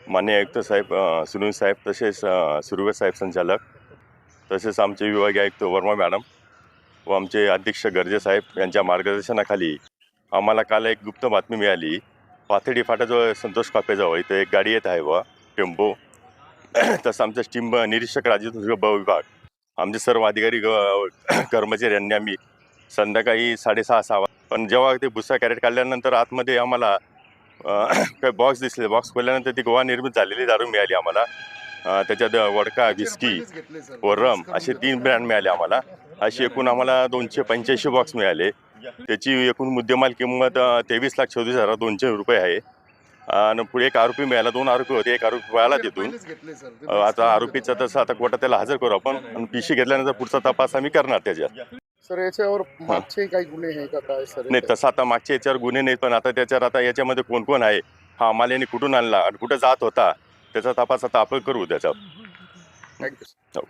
मान्य आयुक्त साहेब सुनील साहेब, तसेच सुरगर साहेब संचालक, तसेच आमचे विभागीय आयुक्त वर्मा मॅडम व आमचे अध्यक्ष गर्जे साहेब यांच्या मार्गदर्शनाखाली आम्हाला काल एक गुप्त बातमी मिळाली. पाथर्डी फाट्याजवळ संतोष कापेजवळ इथं एक गाडी येत आहे व टेम्पो. तसं आमचं टीम निरीक्षक राजू ब विभाग, आमचे सर्व अधिकारी कर्मचारी यांनी आम्ही संध्याकाळी 6:30 पण जेव्हा ते भुसा कॅरेट काढल्यानंतर आतमध्ये आम्हाला काही बॉक्स दिसले. बॉक्स खोलल्यानंतर ती गोवा निर्मित झालेली दारू मिळाली आम्हाला. त्याच्यात वडका, विस्की व रम असे 3 ब्रँड मिळाले आम्हाला. अशी एकूण आम्हाला 285 बॉक्स मिळाले. त्याची एकूण मुद्देमाल किंमत 23,34,200 रुपये आहे. आणि पुढे एक आरोपी मिळाला. 2 आरोपी होते. एक आरोपी पळाला तिथून. आता आरोपीचा तसं आता कोर्टात त्याला हजर करू आपण आणि पिशी घेतल्यानंतर पुढचा तपास आम्ही करणार त्याच्यात. सर याच्यावर मागचे काही गुन्हे आहे का काय सर? नाही, तसं आता मागच्या याच्यावर गुन्हे नाहीत, पण आता त्याच्यावर आता याच्यामध्ये कोण कोण आहे, हा आम्हाला यांनी कुठून आणला आणि कुठं जात होता, त्याचा तपास आता आपण करू त्याचा. थँक्यू.